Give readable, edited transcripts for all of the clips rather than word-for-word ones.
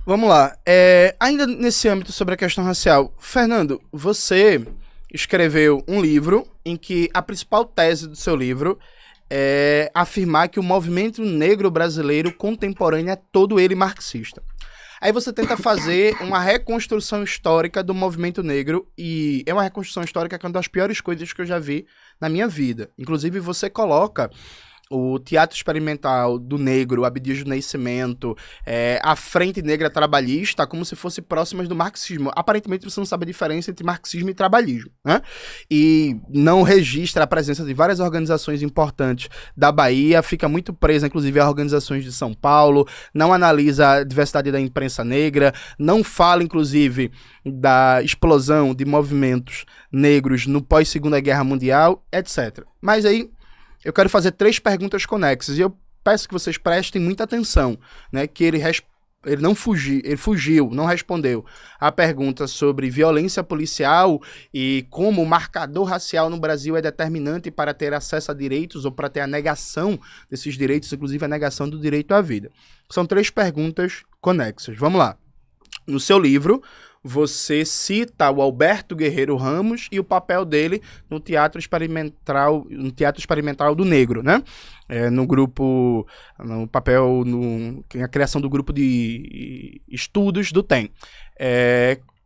Vamos lá. Ainda nesse âmbito sobre a questão racial, Fernando, você escreveu um livro em que a principal tese do seu livro é afirmar que o movimento negro brasileiro contemporâneo é todo ele marxista. Aí você tenta fazer uma reconstrução histórica do movimento negro, e é uma reconstrução histórica que é uma das piores coisas que eu já vi na minha vida. Inclusive, você coloca o Teatro Experimental do Negro, Abdias do Nascimento, a Frente Negra Trabalhista, como se fosse próximas do marxismo. Aparentemente, você não sabe a diferença entre marxismo e trabalhismo, né? E não registra a presença de várias organizações importantes da Bahia, fica muito presa, inclusive, a organizações de São Paulo, não analisa a diversidade da imprensa negra, não fala, inclusive, da explosão de movimentos negros no pós-Segunda Guerra Mundial, etc. Mas aí, eu quero fazer 3 perguntas conexas, e eu peço que vocês prestem muita atenção, né? Que ele não fugiu, ele fugiu, não respondeu a pergunta sobre violência policial e como o marcador racial no Brasil é determinante para ter acesso a direitos ou para ter a negação desses direitos, inclusive a negação do direito à vida. São 3 perguntas conexas. Vamos lá. No seu livro, você cita o Alberto Guerreiro Ramos e o papel dele no Teatro Experimental do Negro, né? Na criação do grupo de estudos do TEM.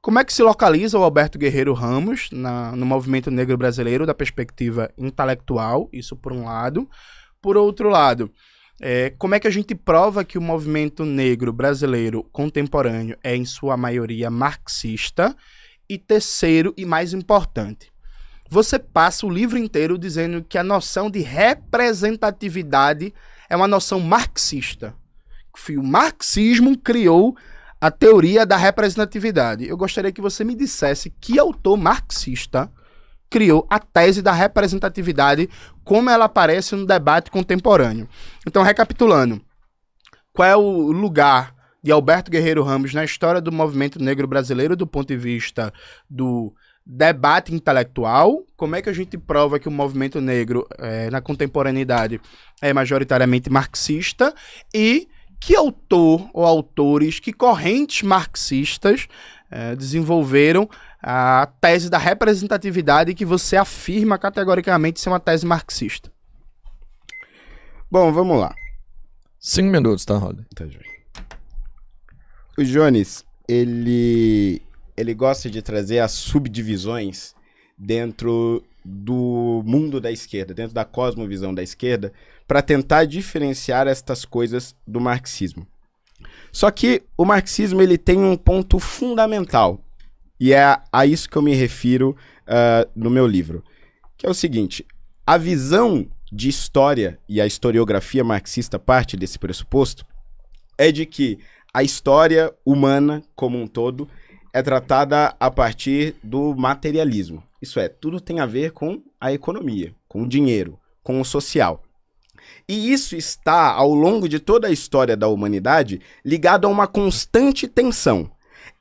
Como é que se localiza o Alberto Guerreiro Ramos no movimento negro brasileiro, da perspectiva intelectual, isso por um lado. Por outro lado, como é que a gente prova que o movimento negro brasileiro contemporâneo é, em sua maioria, marxista? E terceiro e mais importante, você passa o livro inteiro dizendo que a noção de representatividade é uma noção marxista. O marxismo criou a teoria da representatividade. Eu gostaria que você me dissesse que autor marxista criou a tese da representatividade como ela aparece no debate contemporâneo. Então, recapitulando, qual é o lugar de Alberto Guerreiro Ramos na história do movimento negro brasileiro do ponto de vista do debate intelectual? Como é que a gente prova que o movimento negro na contemporaneidade é majoritariamente marxista? E que autor ou autores, que correntes marxistas desenvolveram a tese da representatividade que você afirma categoricamente ser uma tese marxista? Bom, vamos lá. 5 minutos, tá, Roda? Tá, o Jones, ele gosta de trazer as subdivisões dentro do mundo da esquerda, dentro da cosmovisão da esquerda, para tentar diferenciar estas coisas do marxismo. Só que o marxismo ele tem um ponto fundamental, e é a isso que eu me refiro no meu livro, que é o seguinte: a visão de história e a historiografia marxista parte desse pressuposto é de que a história humana como um todo é tratada a partir do materialismo. Isso é, tudo tem a ver com a economia, com o dinheiro, com o social. E isso está, ao longo de toda a história da humanidade, ligado a uma constante tensão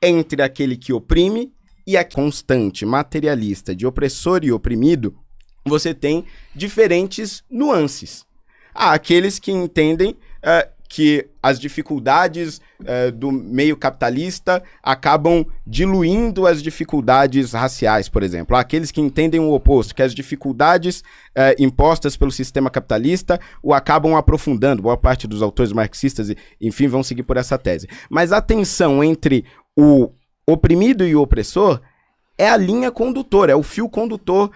entre aquele que oprime e a constante materialista de opressor e oprimido. Você tem diferentes nuances. Há aqueles que entendem que as dificuldades do meio capitalista acabam diluindo as dificuldades raciais, por exemplo. Há aqueles que entendem o oposto, que as dificuldades impostas pelo sistema capitalista o acabam aprofundando. Boa parte dos autores marxistas, enfim, vão seguir por essa tese. Mas a tensão entre o oprimido e o opressor é a linha condutora, é o fio condutor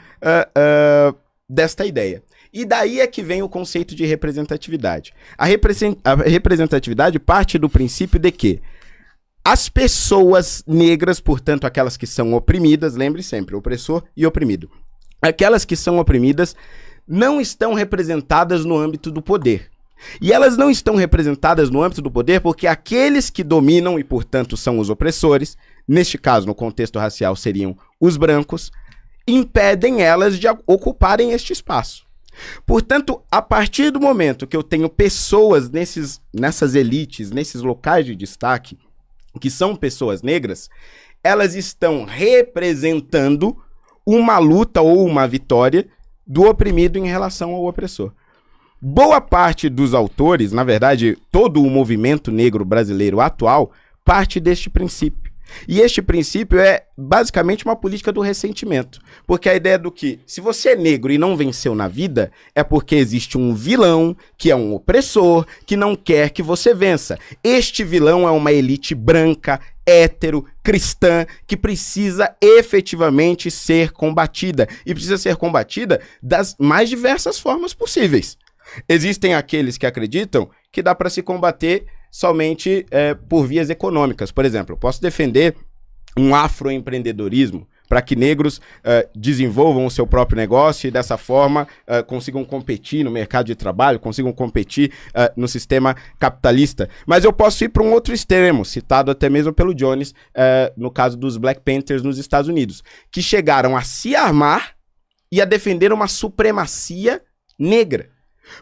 desta ideia. E daí é que vem o conceito de representatividade. A representatividade parte do princípio de que as pessoas negras, portanto aquelas que são oprimidas, lembre sempre, opressor e oprimido, aquelas que são oprimidas não estão representadas no âmbito do poder. E elas não estão representadas no âmbito do poder porque aqueles que dominam e, portanto, são os opressores, neste caso, no contexto racial, seriam os brancos, impedem elas de ocuparem este espaço. Portanto, a partir do momento que eu tenho pessoas nessas elites, nesses locais de destaque, que são pessoas negras, elas estão representando uma luta ou uma vitória do oprimido em relação ao opressor. Boa parte dos autores, na verdade, todo o movimento negro brasileiro atual, parte deste princípio. E este princípio é basicamente uma política do ressentimento. Porque a ideia do que, se você é negro e não venceu na vida, é porque existe um vilão, que é um opressor, que não quer que você vença. Este vilão é uma elite branca, hétero, cristã, que precisa efetivamente ser combatida. E precisa ser combatida das mais diversas formas possíveis. Existem aqueles que acreditam que dá para se combater somente por vias econômicas. Por exemplo, eu posso defender um afroempreendedorismo para que negros desenvolvam o seu próprio negócio e dessa forma consigam competir no mercado de trabalho, consigam competir no sistema capitalista. Mas eu posso ir para um outro extremo, citado até mesmo pelo Jones, no caso dos Black Panthers nos Estados Unidos, que chegaram a se armar e a defender uma supremacia negra.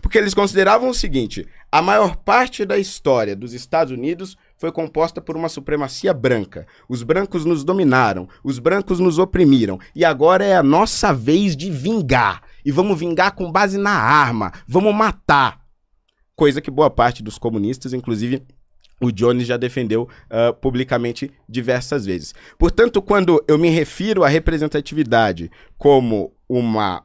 Porque eles consideravam o seguinte: a maior parte da história dos Estados Unidos foi composta por uma supremacia branca. Os brancos nos dominaram, os brancos nos oprimiram, e agora é a nossa vez de vingar. E vamos vingar com base na arma, vamos matar. Coisa que boa parte dos comunistas, inclusive o Jones, já defendeu publicamente diversas vezes. Portanto, quando eu me refiro à representatividade como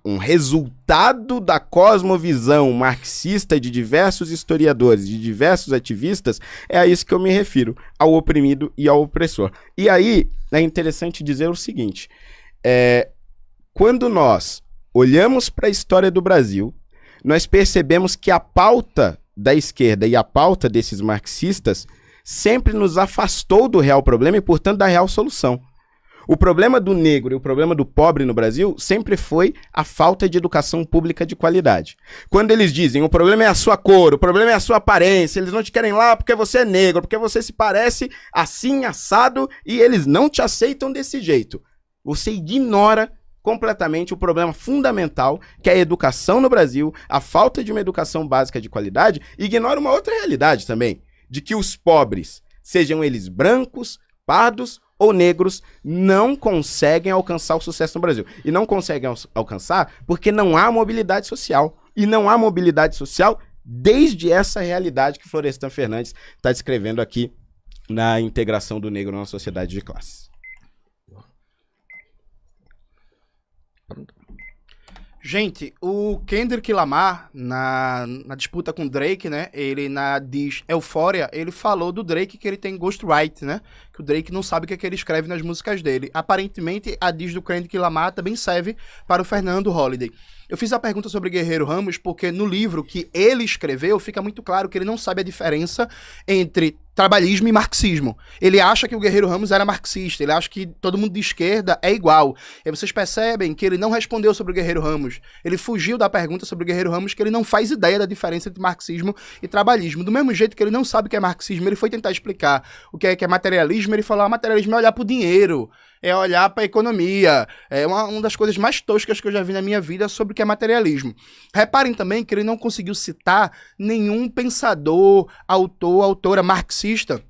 um resultado da cosmovisão marxista de diversos historiadores, de diversos ativistas, é a isso que eu me refiro, ao oprimido e ao opressor. E aí é interessante dizer o seguinte: quando nós olhamos para a história do Brasil, nós percebemos que a pauta da esquerda e a pauta desses marxistas sempre nos afastou do real problema e, portanto, da real solução. O problema do negro e o problema do pobre no Brasil sempre foi a falta de educação pública de qualidade. Quando eles dizem o problema é a sua cor, o problema é a sua aparência, eles não te querem lá porque você é negro, porque você se parece assim, assado, e eles não te aceitam desse jeito. Você ignora completamente o problema fundamental, que é a educação no Brasil, a falta de uma educação básica de qualidade, e ignora uma outra realidade também, de que os pobres, sejam eles brancos, pardos ou negros, não conseguem alcançar o sucesso no Brasil. E não conseguem alcançar porque não há mobilidade social. E não há mobilidade social desde essa realidade que Florestan Fernandes está descrevendo aqui na integração do negro na sociedade de classe. Gente, o Kendrick Lamar, na disputa com o Drake, né, ele na diz Euphoria, ele falou do Drake que ele tem ghostwrite, né, que o Drake não sabe o que é que ele escreve nas músicas dele. Aparentemente, a diz do Kendrick Lamar também serve para o Fernando Holliday. Eu fiz a pergunta sobre Guerreiro Ramos porque no livro que ele escreveu fica muito claro que ele não sabe a diferença entre trabalhismo e marxismo. Ele acha que o Guerreiro Ramos era marxista, ele acha que todo mundo de esquerda é igual. E aí vocês percebem que ele não respondeu sobre o Guerreiro Ramos. Ele fugiu da pergunta sobre o Guerreiro Ramos, que ele não faz ideia da diferença entre marxismo e trabalhismo. Do mesmo jeito que ele não sabe o que é marxismo, ele foi tentar explicar o que é materialismo, ele falou, materialismo é olhar pro dinheiro, é olhar para a economia. É uma das coisas mais toscas que eu já vi na minha vida sobre o que é materialismo. Reparem também que ele não conseguiu citar nenhum pensador, autora marxista.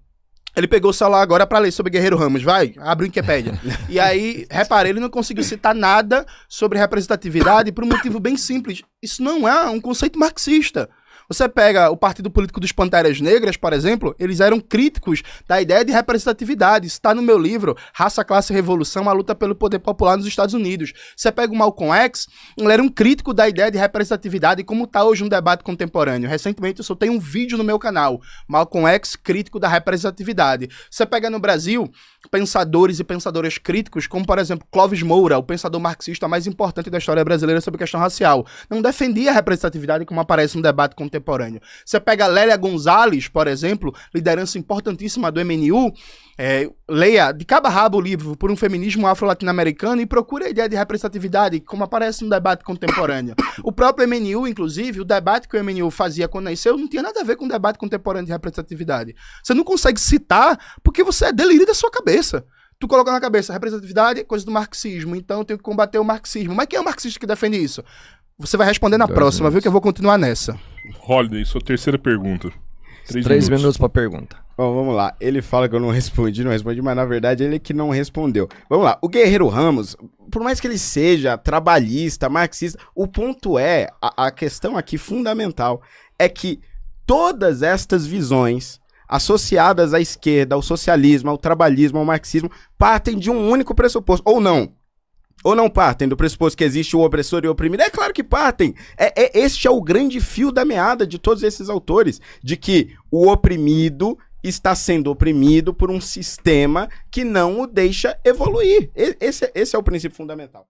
Ele pegou o celular agora para ler sobre Guerreiro Ramos, vai, abre o Wikipédia. E aí, reparem, ele não conseguiu citar nada sobre representatividade por um motivo bem simples. Isso não é um conceito marxista. Você pega o Partido Político dos Panteras Negras, por exemplo, eles eram críticos da ideia de representatividade. Isso está no meu livro, Raça, Classe e Revolução, a luta pelo poder popular nos Estados Unidos. Você pega o Malcolm X, ele era um crítico da ideia de representatividade e como está hoje um debate contemporâneo. Recentemente eu soltei um vídeo no meu canal, Malcolm X, crítico da representatividade. Você pega no Brasil pensadores e pensadoras críticos, como por exemplo Clóvis Moura, o pensador marxista mais importante da história brasileira sobre questão racial. Não defendia a representatividade como aparece no debate contemporâneo. Você pega Lélia Gonzalez, por exemplo, liderança importantíssima do MNU, leia de cabo a rabo o livro Por um Feminismo Afro-Latino-Americano e procure a ideia de representatividade como aparece no debate contemporâneo. O próprio MNU, inclusive, o debate que o MNU fazia quando nasceu não tinha nada a ver com o debate contemporâneo de representatividade. Você não consegue citar porque você é delírio da sua cabeça. Tu coloca na cabeça representatividade é coisa do marxismo, então eu tenho que combater o marxismo. Mas quem é o marxista que defende isso? Você vai responder na próxima, viu? Que eu vou continuar nessa. Holliday, sua terceira pergunta. 3 minutos pra pergunta. Bom, vamos lá. Ele fala que eu não respondi, mas na verdade ele que não respondeu. Vamos lá. O Guerreiro Ramos, por mais que ele seja trabalhista, marxista, o ponto é, a questão aqui fundamental, é que todas estas visões associadas à esquerda, ao socialismo, ao trabalhismo, ao marxismo, partem de um único pressuposto, ou não. Ou não partem do pressuposto que existe o opressor e o oprimido? É claro que partem. Este é o grande fio da meada de todos esses autores, de que o oprimido está sendo oprimido por um sistema que não o deixa evoluir. Esse é o princípio fundamental.